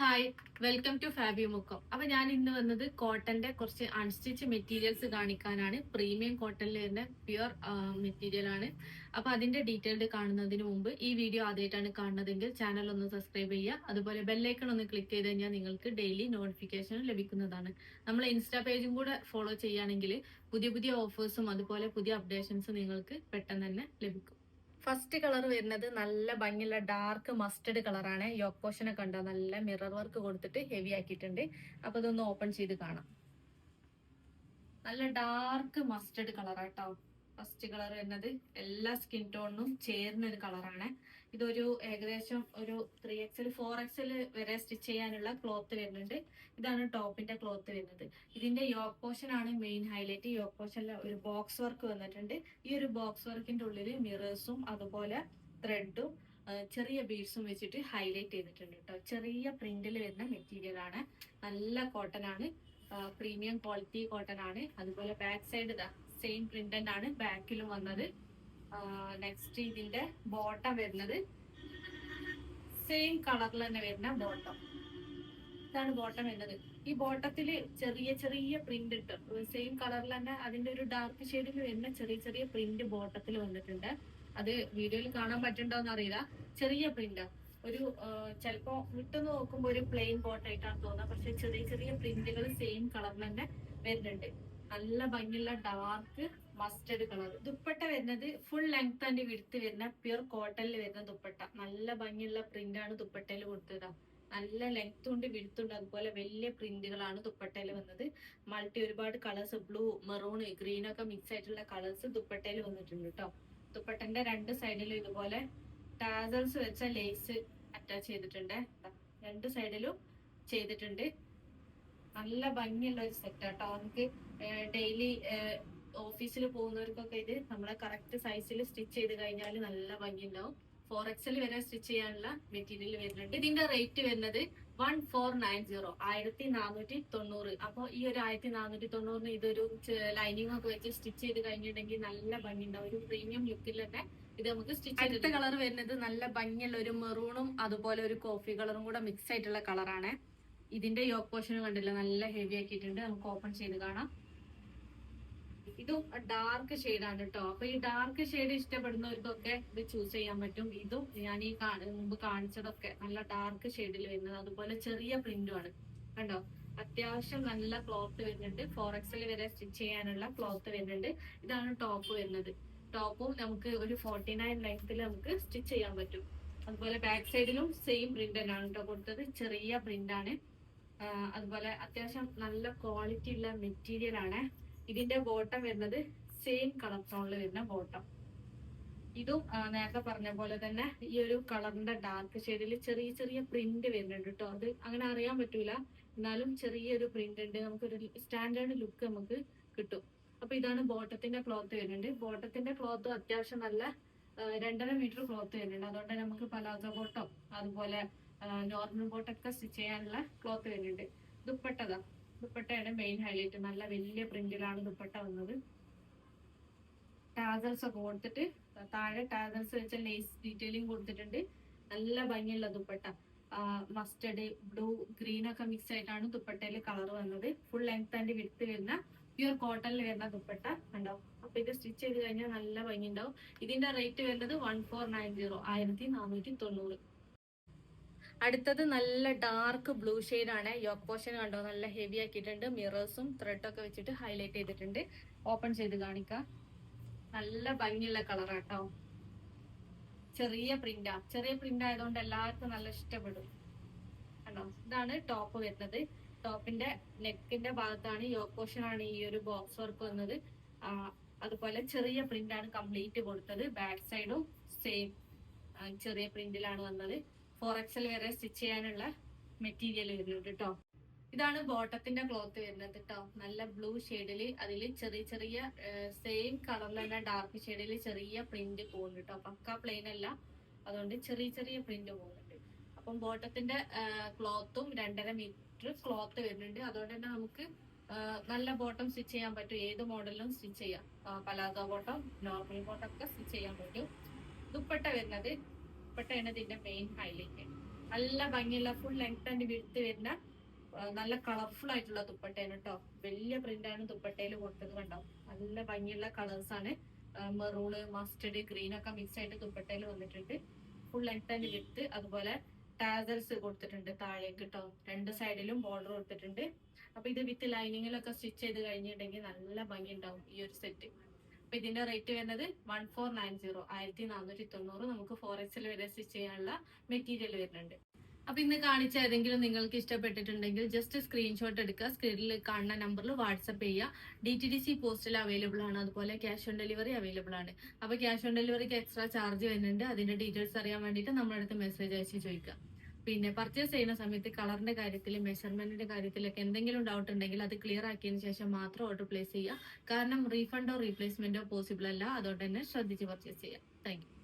Hi, welcome to Fabi Mukkam. അപ്പൊ ഞാൻ ഇന്ന് വന്നത് കോട്ടന്റെ കുറച്ച് അൺസ്റ്റിച്ച് മെറ്റീരിയൽസ് കാണിക്കാനാണ്. പ്രീമിയം കോട്ടണിൽ വരുന്ന പ്യുർ മെറ്റീരിയൽ ആണ്. അപ്പൊ അതിന്റെ ഡീറ്റെയിൽഡ് കാണുന്നതിന് മുമ്പ് ഈ വീഡിയോ ആദ്യമായിട്ടാണ് കാണുന്നതെങ്കിൽ ചാനൽ ഒന്ന് സബ്സ്ക്രൈബ് ചെയ്യുക. അതുപോലെ ബെല്ലൈക്കൺ ഒന്ന് ക്ലിക്ക് ചെയ്ത് കഴിഞ്ഞാൽ നിങ്ങൾക്ക് ഡെയിലി നോട്ടിഫിക്കേഷൻ ലഭിക്കുന്നതാണ്. നമ്മളെ ഇൻസ്റ്റാ പേജും കൂടെ ഫോളോ ചെയ്യുകയാണെങ്കിൽ പുതിയ പുതിയ ഓഫേഴ്സും അതുപോലെ പുതിയ അപ്ഡേഷൻസും നിങ്ങൾക്ക് പെട്ടെന്ന് തന്നെ ലഭിക്കും. ഫസ്റ്റ് കളർ വരുന്നത് നല്ല ഭംഗിയുള്ള ഡാർക്ക് മസ്റ്റർഡ് കളറാണ്. യോക്ക് പോർഷനൊക്കെ ഉണ്ടോ, നല്ല മിറർ വർക്ക് കൊടുത്തിട്ട് ഹെവി ആക്കിയിട്ടുണ്ട്. അപ്പൊ ഇതൊന്ന് ഓപ്പൺ ചെയ്ത് കാണാം. നല്ല ഡാർക്ക് മസ്റ്റർഡ് കളറാട്ടോ ഫസ്റ്റ് കളർ വരുന്നത്. എല്ലാ സ്കിൻ ടോണിനും ചേർന്ന ഒരു കളറാണ്. ഇതൊരു ഏകദേശം ഒരു 3XL 4XL വരെ സ്റ്റിച്ച് ചെയ്യാനുള്ള ക്ലോത്ത് വരുന്നുണ്ട്. ഇതാണ് ടോപ്പിന്റെ ക്ലോത്ത് വരുന്നത്. ഇതിന്റെ യോക്ക് പോർഷൻ ആണ് മെയിൻ ഹൈലൈറ്റ്. യോക്ക് പോർഷനിൽ ഒരു ബോക്സ് വർക്ക് വന്നിട്ടുണ്ട്. ഈ ഒരു ബോക്സ് വർക്കിന്റെ ഉള്ളിൽ മിറേഴ്സും അതുപോലെ ത്രെഡും ചെറിയ ബീഡ്സും വെച്ചിട്ട് ഹൈലൈറ്റ് ചെയ്തിട്ടുണ്ട് കേട്ടോ. ചെറിയ പ്രിന്റിൽ വരുന്ന മെറ്റീരിയൽ ആണ്. നല്ല കോട്ടൺ ആണ്, പ്രീമിയം ക്വാളിറ്റി കോട്ടൺ ആണ്. അതുപോലെ ബാക്ക് സൈഡ് ഇതാ സെയിം പ്രിന്റ് ആണ് ബാക്കിലും വന്നത്. നെക്സ്റ്റ് ഇതിന്റെ ബോട്ടം വരുന്നത് സെയിം കളറിൽ തന്നെ വരുന്ന ബോട്ടം. ഇതാണ് ബോട്ടം വരുന്നത്. ഈ ബോട്ടത്തില് ചെറിയ ചെറിയ പ്രിന്റ് ഇട്ട് സെയിം കളറിൽ തന്നെ അതിന്റെ ഒരു ഡാർക്ക് ഷെയ്ഡിൽ വരുന്ന ചെറിയ ചെറിയ പ്രിന്റ് ബോട്ടത്തിൽ വന്നിട്ടുണ്ട്. അത് വീഡിയോയിൽ കാണാൻ പറ്റുണ്ടോന്ന് അറിയില്ല. ചെറിയ പ്രിന്റ് ഒരു ചിലപ്പോ വിട്ടു നോക്കുമ്പോ ഒരു പ്ലെയിൻ ബോട്ട് ആയിട്ടാണ് തോന്നുക. പക്ഷെ ചെറിയ ചെറിയ പ്രിന്റുകൾ സെയിം കളറിൽ തന്നെ വരുന്നുണ്ട്. നല്ല ഭംഗിയുള്ള ഡാർക്ക് മസ്റ്റർഡ് കളർ. ദുപ്പട്ട വരുന്നത് ഫുൾ ലെങ്ത് ആൻഡ് വിടുത്ത് വരുന്ന പ്യുർ കോട്ടണിൽ വരുന്ന ദുപ്പട്ട. നല്ല ഭംഗിയുള്ള പ്രിന്റ് ആണ് ദുപ്പട്ടയിൽ കൊടുത്തത്. നല്ല ലെങ്ത് ഉണ്ട് വിടുത്തുണ്ട്. അതുപോലെ വലിയ പ്രിന്റുകളാണ് ദുപ്പട്ടയിൽ വന്നത്. മൾട്ടി ഒരുപാട് കളേഴ്സ്, ബ്ലൂ, മെറൂൺ, ഗ്രീൻ ഒക്കെ മിക്സ് ആയിട്ടുള്ള കളേഴ്സ് ദുപ്പട്ടയിൽ വന്നിട്ടുണ്ട് കേട്ടോ. ദുപ്പട്ടന്റെ രണ്ട് സൈഡിലും ഇതുപോലെ ടാസൽസ് വെച്ച ലേസ് അറ്റാച്ച് ചെയ്തിട്ടുണ്ട്. രണ്ട് സൈഡിലും ചെയ്തിട്ടുണ്ട്. നല്ല ഭംഗിയുള്ള ഒരു സെറ്റ് ആട്ടോ. നമുക്ക് ഡെയിലി ഓഫീസിൽ പോകുന്നവർക്കൊക്കെ ഇത് നമ്മളെ കറക്റ്റ് സൈസിൽ സ്റ്റിച്ച് ചെയ്ത് കഴിഞ്ഞാൽ നല്ല ഭംഗി ഉണ്ടാവും. 4XL വരെ സ്റ്റിച്ച് ചെയ്യാനുള്ള മെറ്റീരിയൽ വരുന്നുണ്ട്. ഇതിന്റെ റേറ്റ് വരുന്നത് 1490, 1490. അപ്പൊ ഈ ഒരു 1490 ഇതൊരു ലൈനിങ് ഒക്കെ വെച്ച് സ്റ്റിച്ച് ചെയ്ത് കഴിഞ്ഞിട്ടുണ്ടെങ്കിൽ നല്ല ഭംഗി ഉണ്ടാവും. ഒരു പ്രീമിയം ലുക്കിൽ തന്നെ ഇത് നമുക്ക് സ്റ്റിച്ച്. അടുത്ത കളർ വരുന്നത് നല്ല ഭംഗിയുള്ള ഒരു മെറൂണും അതുപോലെ ഒരു കോഫി കളറും കൂടെ മിക്സ് ആയിട്ടുള്ള കളറാണ്. ഇതിന്റെ യോക്ക് പോർഷൻ കണ്ടില്ല, നല്ല ഹെവി ആക്കിയിട്ടുണ്ട്. നമുക്ക് ഓപ്പൺ ചെയ്ത് കാണാം. ഇതും ഡാർക്ക് ഷെയ്ഡാണ് കേട്ടോ. അപ്പൊ ഈ ഡാർക്ക് ഷെയ്ഡ് ഇഷ്ടപ്പെടുന്നവർക്കൊക്കെ ഇത് ചൂസ് ചെയ്യാൻ പറ്റും. ഇതും ഞാൻ ഈ മുമ്പ് കാണിച്ചതൊക്കെ നല്ല ഡാർക്ക് ഷെയ്ഡിൽ വരുന്നത്. അതുപോലെ ചെറിയ പ്രിന്റും ആണ് കണ്ടോ. അത്യാവശ്യം നല്ല ക്ലോത്ത് വരുന്നുണ്ട്. 4XL വരെ സ്റ്റിച്ച് ചെയ്യാനുള്ള ക്ലോത്ത് വരുന്നുണ്ട്. ഇതാണ് ടോപ്പ് വരുന്നത്. ടോപ്പും നമുക്ക് ഒരു 49 ലെങ്ത്തിൽ നമുക്ക് സ്റ്റിച്ച് ചെയ്യാൻ പറ്റും. അതുപോലെ ബാക്ക് സൈഡിലും സെയിം പ്രിന്റ് തന്നെയാണ് കേട്ടോ കൊടുത്തത്. ചെറിയ പ്രിന്റ് ആണ്. അതുപോലെ അത്യാവശ്യം നല്ല ക്വാളിറ്റി ഉള്ള മെറ്റീരിയൽ ആണ്. ഇതിന്റെ ബോട്ടം വരുന്നത് സെയിം കളർ ടോണിൽ വരുന്ന ബോട്ടം. ഇതും നേരത്തെ പറഞ്ഞ പോലെ തന്നെ ഈ ഒരു കളറിന്റെ ഡാർക്ക് ഷെയ്ഡിൽ ചെറിയ ചെറിയ പ്രിന്റ് വരുന്നുണ്ട് കേട്ടോ. അത് അങ്ങനെ അറിയാൻ പറ്റൂല, എന്നാലും ചെറിയൊരു പ്രിന്റ് ഉണ്ട്. നമുക്കൊരു സ്റ്റാൻഡേർഡ് ലുക്ക് നമുക്ക് കിട്ടും. അപ്പൊ ഇതാണ് ബോട്ടത്തിന്റെ ക്ലോത്ത് വരുന്നുണ്ട്. ബോട്ടത്തിന്റെ ക്ലോത്ത് അത്യാവശ്യം നല്ല 2.5 മീറ്റർ ക്ലോത്ത് വരുന്നുണ്ട്. അതുകൊണ്ട് നമുക്ക് പലാസോ ബോട്ടോ അതുപോലെ നോർമൽ ബോട്ടൊക്കെ സ്റ്റിച്ച് ചെയ്യാനുള്ള ക്ലോത്ത് വരുന്നുണ്ട്. ദുപ്പട്ടതാ, ദുപ്പട്ടയാണ് മെയിൻ ഹൈലൈറ്റ്. നല്ല വലിയ പ്രിന്റിലാണ് ദുപ്പട്ട വന്നത്. ടാസൽസ് ഒക്കെ കൊടുത്തിട്ട് താഴെ ടാസൽസ് വെച്ച ലേസ് ഡീറ്റെയിലിംഗ് കൊടുത്തിട്ടുണ്ട്. നല്ല ഭംഗിയുള്ള ദുപ്പട്ട. മസ്റ്റർഡ്, ബ്ലൂ, ഗ്രീൻ ഒക്കെ മിക്സ് ആയിട്ടാണ് ദുപ്പട്ടയിൽ കളർ വന്നത്. ഫുൾ ലെങ്ത് ആൻഡ് വിഡ്ത്ത് വരുന്ന പ്യുർ കോട്ടണിൽ വരുന്ന ദുപ്പട്ട ഉണ്ടാവും. അപ്പൊ ഇത് സ്റ്റിച്ച് ചെയ്ത് കഴിഞ്ഞാൽ നല്ല ഭംഗി ഉണ്ടാവും. ഇതിന്റെ റേറ്റ് വരുന്നത് 1490, 1490. അടുത്തത് നല്ല ഡാർക്ക് ബ്ലൂ ഷെയ്ഡ് ആണ്. യോക്ക് പോർഷൻ കണ്ടോ, നല്ല ഹെവി ആക്കിയിട്ടുണ്ട്. മിറേഴ്സും ത്രെഡൊക്കെ വെച്ചിട്ട് ഹൈലൈറ്റ് ചെയ്തിട്ടുണ്ട്. ഓപ്പൺ ചെയ്ത് കാണിക്കാം. നല്ല ഭംഗിയുള്ള കളറാട്ടോ. ചെറിയ പ്രിന്റാ. ചെറിയ പ്രിന്റ് ആയതുകൊണ്ട് എല്ലാവർക്കും നല്ല ഇഷ്ടപ്പെടും കണ്ടോ. ഇതാണ് ടോപ്പ് വരുന്നത്. ടോപ്പിന്റെ നെക്കിന്റെ ഭാഗത്താണ് യോക്ക് പോർഷൻ ആണ് ഈ ഒരു ബോക്സ് വർക്ക് വന്നത്. അതുപോലെ ചെറിയ പ്രിന്റ് ആണ് കംപ്ലീറ്റ് കൊടുത്തത്. ബാക്ക് സൈഡും സെയിം ചെറിയ പ്രിന്റിലാണ് വന്നത്. 4XL വരെ സ്റ്റിച്ച് ചെയ്യാനുള്ള മെറ്റീരിയൽ വരുന്നുണ്ട് കേട്ടോ. ഇതാണ് ബോട്ടത്തിന്റെ ക്ലോത്ത് വരുന്നത് കേട്ടോ. നല്ല ബ്ലൂ ഷെയ്ഡില് അതിൽ ചെറിയ ചെറിയ സെയിം കളറിൽ തന്നെ ഡാർക്ക് ഷെയ്ഡിൽ ചെറിയ പ്രിന്റ് പോകുന്നുണ്ട് കേട്ടോ. പക്ക പ്ലെയിൻ അല്ല, അതുകൊണ്ട് ചെറിയ ചെറിയ പ്രിന്റ് പോകുന്നുണ്ട്. അപ്പം ബോട്ടത്തിന്റെ ക്ലോത്തും 2.5 മീറ്റർ ക്ലോത്ത് വരുന്നുണ്ട്. അതുകൊണ്ട് തന്നെ നമുക്ക് നല്ല ബോട്ടം സ്റ്റിച്ച് ചെയ്യാൻ പറ്റും. ഏത് മോഡലിലും സ്റ്റിച്ച് ചെയ്യാം. പലാസോ ബോട്ടം, നോർമൽ ബോട്ടം ഒക്കെ സ്റ്റിച്ച് ചെയ്യാൻ പറ്റും. ദുപ്പട്ട വരുന്നത്, ദുപ്പട്ടയാണ് ഇതിന്റെ മെയിൻ ഹൈലൈറ്റ്. നല്ല ഭംഗിയുള്ള ഫുൾ ലെങ്ത് ആൻഡ് വിഡ്ത്ത് വരുന്ന നല്ല കളർഫുൾ ആയിട്ടുള്ള ദുപ്പട്ടയാണ് കേട്ടോ. വലിയ പ്രിന്റാണ് ദുപ്പട്ടയിൽ കൊടുത്തത്, കണ്ടോ. നല്ല ഭംഗിയുള്ള കളേഴ്സ് ആണ്. മെറൂണ്, മസ്റ്റർഡ്, ഗ്രീൻ ഒക്കെ മിക്സ് ആയിട്ട് ദുപ്പട്ടയിൽ വന്നിട്ടുണ്ട്. Full length and width. അതുപോലെ ടാസൽസ് കൊടുത്തിട്ടുണ്ട് താഴേക്ക് കേട്ടോ. രണ്ട് സൈഡിലും ബോർഡർ കൊടുത്തിട്ടുണ്ട്. അപ്പൊ ഇത് വിത്ത് ലൈനിങ്ങിലൊക്കെ സ്റ്റിച്ച് ചെയ്ത് കഴിഞ്ഞിട്ടുണ്ടെങ്കിൽ നല്ല ഭംഗി ഉണ്ടാവും ഈ ഒരു സെറ്റ്. അപ്പൊ ഇതിന്റെ റേറ്റ് വരുന്നത് 1490, 1490. നമുക്ക് 4XL വരെ സ്റ്റിച്ച് ചെയ്യാനുള്ള മെറ്റീരിയൽ വരുന്നുണ്ട്. അപ്പൊ ഇന്ന് കാണിച്ച ഏതെങ്കിലും നിങ്ങൾക്ക് ഇഷ്ടപ്പെട്ടിട്ടുണ്ടെങ്കിൽ ജസ്റ്റ് സ്ക്രീൻഷോട്ട് എടുക്കുക, സ്ക്രീനിൽ കാണുന്ന നമ്പറിൽ വാട്സപ്പ് ചെയ്യുക. DTDC പോസ്റ്റിൽ അവൈലബിൾ ആണ്, അതുപോലെ ക്യാഷ് ഓൺ ഡെലിവറി അവൈലബിൾ ആണ്. അപ്പൊ ക്യാഷ് ഓൺ ഡെലിവറിക്ക് എക്സ്ട്രാ ചാർജ് വരുന്നുണ്ട്. അതിന്റെ ഡീറ്റെയിൽസ് അറിയാൻ വേണ്ടിയിട്ട് നമ്മുടെ അടുത്ത് മെസ്സേജ് അയച്ച് ചോദിക്കുക. പിന്നെ പർച്ചേസ് ചെയ്യുന്ന സമയത്ത് കളറിന്റെ കാര്യത്തിൽ, മെഷർമെന്റിന്റെ കാര്യത്തിലൊക്കെ എന്തെങ്കിലും ഡൗട്ട് ഉണ്ടെങ്കിൽ അത് ക്ലിയർ ആക്കിയതിന് ശേഷം മാത്രം ഓർഡർ പ്ലേസ് ചെയ്യുക. കാരണം റീഫണ്ടോ റീപ്ലേസ്മെന്റോ പോസിബിൾ അല്ല. അതുകൊണ്ട് തന്നെ ശ്രദ്ധിച്ച് പർച്ചേസ് ചെയ്യുക. Thank you.